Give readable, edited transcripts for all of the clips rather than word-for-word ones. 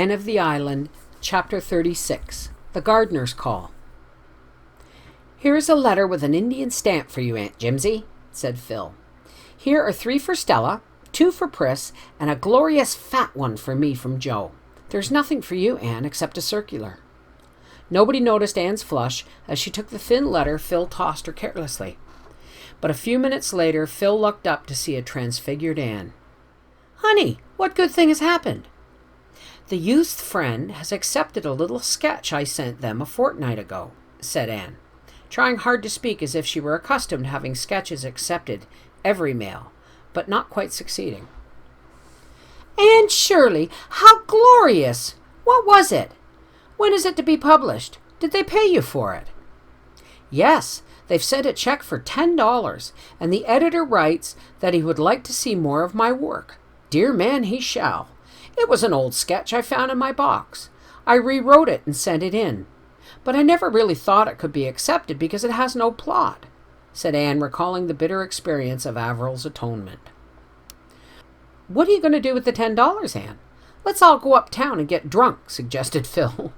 Anne of the Island, Chapter 36, The Gardener's Call. "Here is a letter with an Indian stamp for you, Aunt Jimsy," said Phil. "Here are 3 for Stella, 2 for Pris, and a glorious fat one for me from Joe. There's nothing for you, Anne, except a circular." Nobody noticed Anne's flush as she took the thin letter Phil tossed her carelessly. But a few minutes later, Phil looked up to see a transfigured Anne. "Honey, what good thing has happened?" "The youth's friend has accepted a little sketch I sent them a fortnight ago," said Anne, trying hard to speak as if she were accustomed to having sketches accepted every mail, but not quite succeeding. "Anne Shirley, how glorious! What was it? When is it to be published? Did they pay you for it?" "Yes, they've sent a check for $10, and the editor writes that he would like to see more of my work. Dear man, he shall. It was an old sketch I found in my box. I rewrote it and sent it in. But I never really thought it could be accepted because it has no plot," said Anne, recalling the bitter experience of Averil's atonement. "What are you going to do with the $10, Anne? Let's all go uptown and get drunk," suggested Phil.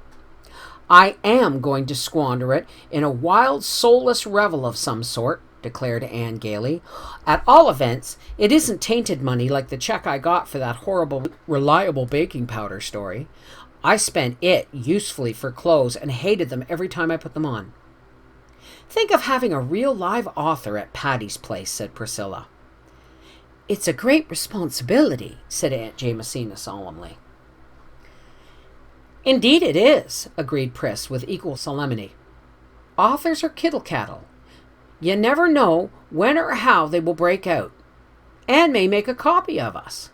"I am going to squander it in a wild, soulless revel of some sort," declared Anne gaily. "At all events, it isn't tainted money like the check I got for that horrible reliable baking powder story. I spent it usefully for clothes and hated them every time I put them on." "Think of having a real live author at Patty's Place," said Priscilla. "It's a great responsibility," said Aunt Jamesina solemnly. "Indeed it is," agreed Pris with equal solemnity. "Authors are kittle-cattle. You never know when or how they will break out. Anne may make a copy of us."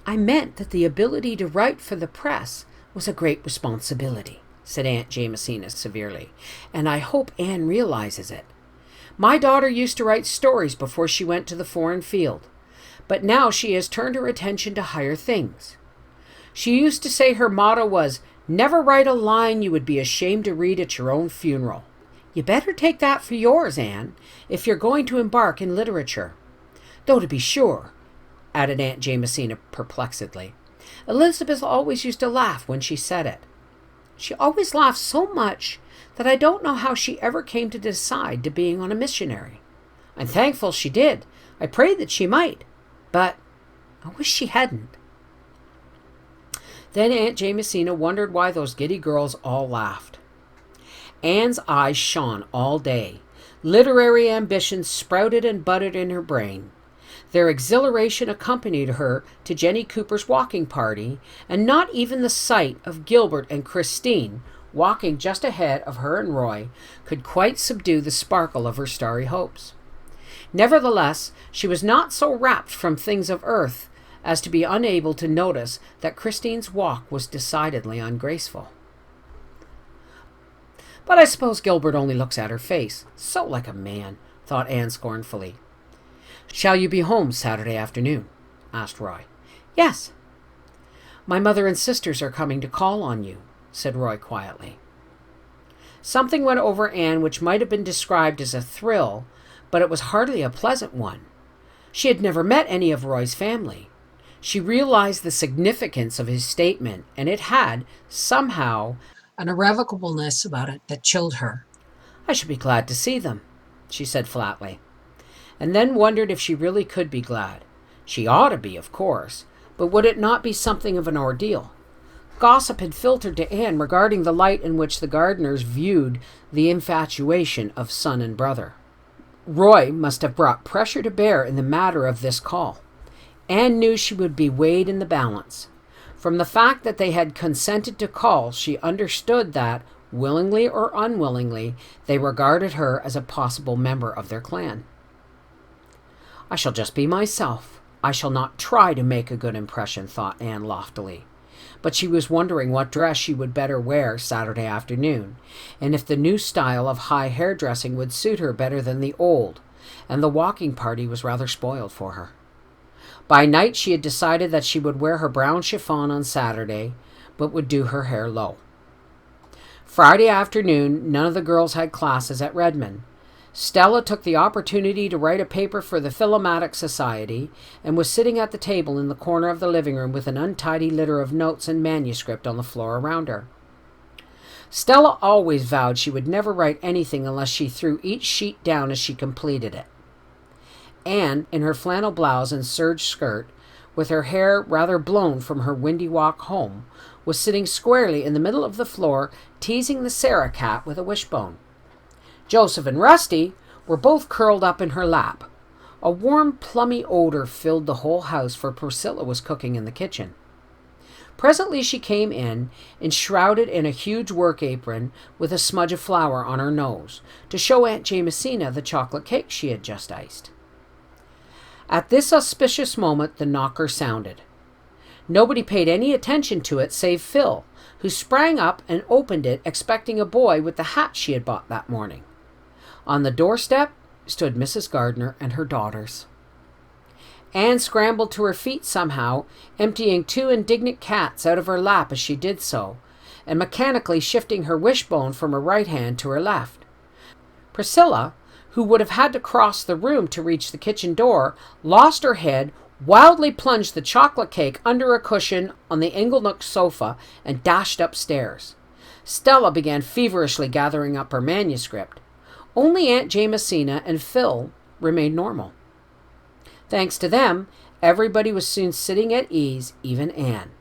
"I meant that the ability to write for the press was a great responsibility," said Aunt Jamesina severely, "and I hope Anne realizes it. My daughter used to write stories before she went to the foreign field, but now she has turned her attention to higher things. She used to say her motto was, 'Never write a line you would be ashamed to read at your own funeral.' You better take that for yours, Anne, if you're going to embark in literature. Though to be sure," added Aunt Jamesina perplexedly, "Elizabeth always used to laugh when she said it. She always laughed so much that I don't know how she ever came to decide to being on a missionary. I'm thankful she did. I prayed that she might, but I wish she hadn't." Then Aunt Jamesina wondered why those giddy girls all laughed. Anne's eyes shone all day. Literary ambitions sprouted and budded in her brain. Their exhilaration accompanied her to Jenny Cooper's walking party, and not even the sight of Gilbert and Christine, walking just ahead of her and Roy, could quite subdue the sparkle of her starry hopes. Nevertheless, she was not so rapt from things of earth as to be unable to notice that Christine's walk was decidedly ungraceful. "But I suppose Gilbert only looks at her face. So like a man," thought Anne scornfully. "Shall you be home Saturday afternoon?" asked Roy. "Yes." "My mother and sisters are coming to call on you," said Roy quietly. Something went over Anne which might have been described as a thrill, but it was hardly a pleasant one. She had never met any of Roy's family. She realized the significance of his statement, and it had, somehow, an irrevocableness about it that chilled her. "I should be glad to see them," she said flatly, and then wondered if she really could be glad. She ought to be, of course, but would it not be something of an ordeal? Gossip had filtered to Anne regarding the light in which the Gardiners viewed the infatuation of son and brother. Roy must have brought pressure to bear in the matter of this call. Anne knew she would be weighed in the balance. From the fact that they had consented to call, she understood that, willingly or unwillingly, they regarded her as a possible member of their clan. "I shall just be myself. I shall not try to make a good impression," thought Anne loftily. But she was wondering what dress she would better wear Saturday afternoon, and if the new style of high hairdressing would suit her better than the old, and the walking party was rather spoiled for her. By night she had decided that she would wear her brown chiffon on Saturday, but would do her hair low. Friday afternoon, none of the girls had classes at Redmond. Stella took the opportunity to write a paper for the Philomatic Society and was sitting at the table in the corner of the living room with an untidy litter of notes and manuscript on the floor around her. Stella always vowed she would never write anything unless she threw each sheet down as she completed it. Anne, in her flannel blouse and serge skirt, with her hair rather blown from her windy walk home, was sitting squarely in the middle of the floor, teasing the Sarah cat with a wishbone. Joseph and Rusty were both curled up in her lap. A warm, plummy odor filled the whole house, for Priscilla was cooking in the kitchen. Presently she came in, enshrouded in a huge work apron with a smudge of flour on her nose, to show Aunt Jamesina the chocolate cake she had just iced. At this auspicious moment the knocker sounded. Nobody paid any attention to it save Phil, who sprang up and opened it, expecting a boy with the hat she had bought that morning. On the doorstep stood Mrs. Gardner and her daughters. Anne scrambled to her feet somehow, emptying 2 indignant cats out of her lap as she did so, and mechanically shifting her wishbone from her right hand to her left. Priscilla, who would have had to cross the room to reach the kitchen door, lost her head, wildly plunged the chocolate cake under a cushion on the Inglenook sofa, and dashed upstairs. Stella began feverishly gathering up her manuscript. Only Aunt Jamesina and Phil remained normal. Thanks to them, everybody was soon sitting at ease, even Anne.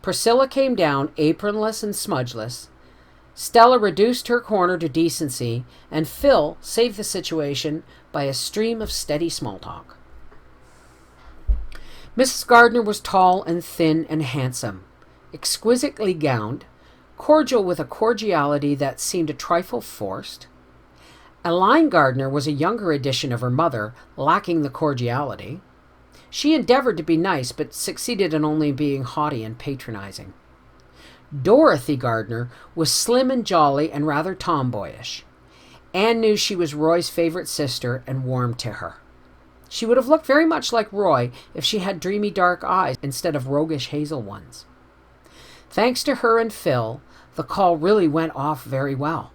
Priscilla came down, apronless and smudgeless. Stella reduced her corner to decency, and Phil saved the situation by a stream of steady small talk. Mrs. Gardner was tall and thin and handsome, exquisitely gowned, cordial with a cordiality that seemed a trifle forced. Aline Gardner was a younger edition of her mother, lacking the cordiality. She endeavored to be nice, but succeeded in only being haughty and patronizing. Dorothy Gardner was slim and jolly and rather tomboyish. Anne knew she was Roy's favorite sister and warmed to her. She would have looked very much like Roy if she had dreamy dark eyes instead of roguish hazel ones. Thanks to her and Phil, the call really went off very well,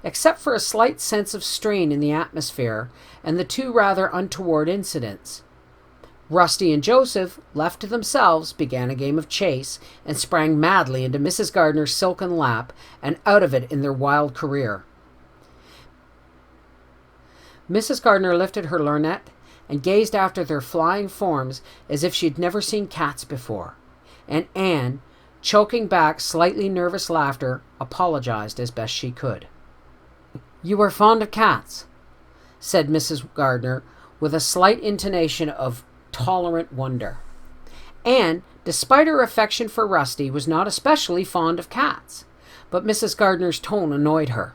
except for a slight sense of strain in the atmosphere and the 2 rather untoward incidents. Rusty and Joseph, left to themselves, began a game of chase and sprang madly into Mrs. Gardner's silken lap and out of it in their wild career. Mrs. Gardner lifted her lorgnette and gazed after their flying forms as if she had never seen cats before, and Anne, choking back slightly nervous laughter, apologized as best she could. "You are fond of cats," said Mrs. Gardner with a slight intonation of tolerant wonder. Anne, despite her affection for Rusty, was not especially fond of cats, but Mrs. Gardner's tone annoyed her.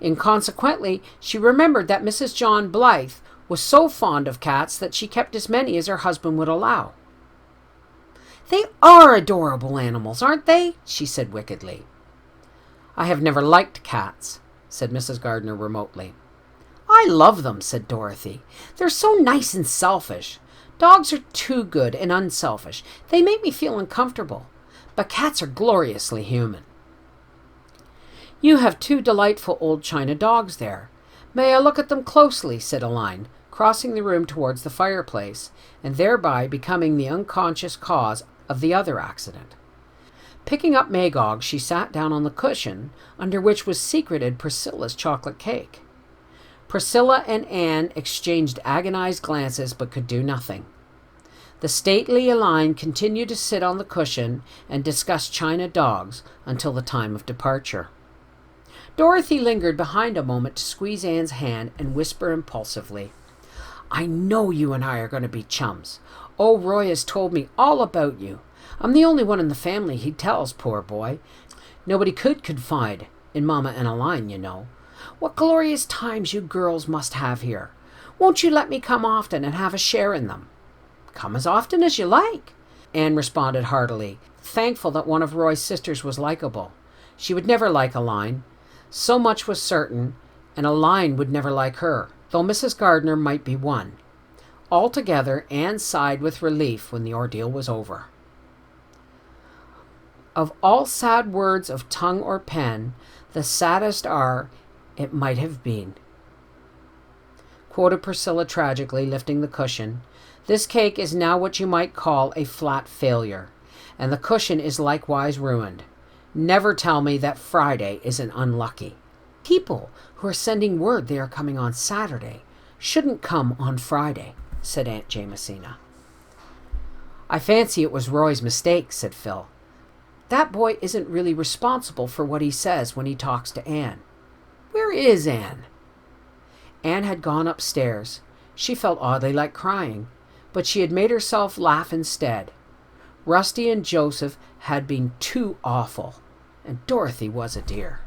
Inconsequently, she remembered that Mrs. John Blythe was so fond of cats that she kept as many as her husband would allow. "They are adorable animals, aren't they?" she said wickedly. "I have never liked cats," said Mrs. Gardner remotely. "I love them," said Dorothy. "They're so nice and selfish. Dogs are too good and unselfish. They make me feel uncomfortable. But cats are gloriously human." "You have 2 delightful old china dogs there. May I look at them closely?" said Aline, crossing the room towards the fireplace, and thereby becoming the unconscious cause of the other accident. Picking up Magog, she sat down on the cushion, under which was secreted Priscilla's chocolate cake. Priscilla and Anne exchanged agonized glances, but could do nothing. The stately Aline continued to sit on the cushion and discuss china dogs until the time of departure. Dorothy lingered behind a moment to squeeze Anne's hand and whisper impulsively, "I know you and I are going to be chums. Oh, Roy has told me all about you. I'm the only one in the family he tells, poor boy. Nobody could confide in Mama and Aline, you know. What glorious times you girls must have here. Won't you let me come often and have a share in them?" "Come as often as you like," Anne responded heartily, thankful that one of Roy's sisters was likable. She would never like Aline. So much was certain, and Aline would never like her, though Mrs. Gardner might be one. Altogether, Anne sighed with relief when the ordeal was over. Of all sad words of tongue or pen, the saddest are, "It might have been." quoted Priscilla tragically, lifting the cushion. "This cake is now what you might call a flat failure, and the cushion is likewise ruined. Never tell me that Friday isn't unlucky. People who are sending word they are coming on Saturday shouldn't come on Friday," said Aunt Jamesina. "I fancy it was Roy's mistake," said Phil. "That boy isn't really responsible for what he says when he talks to Anne. Where is Anne?" Anne had gone upstairs. She felt oddly like crying, but she had made herself laugh instead. Rusty and Joseph had been too awful, and Dorothy was a dear.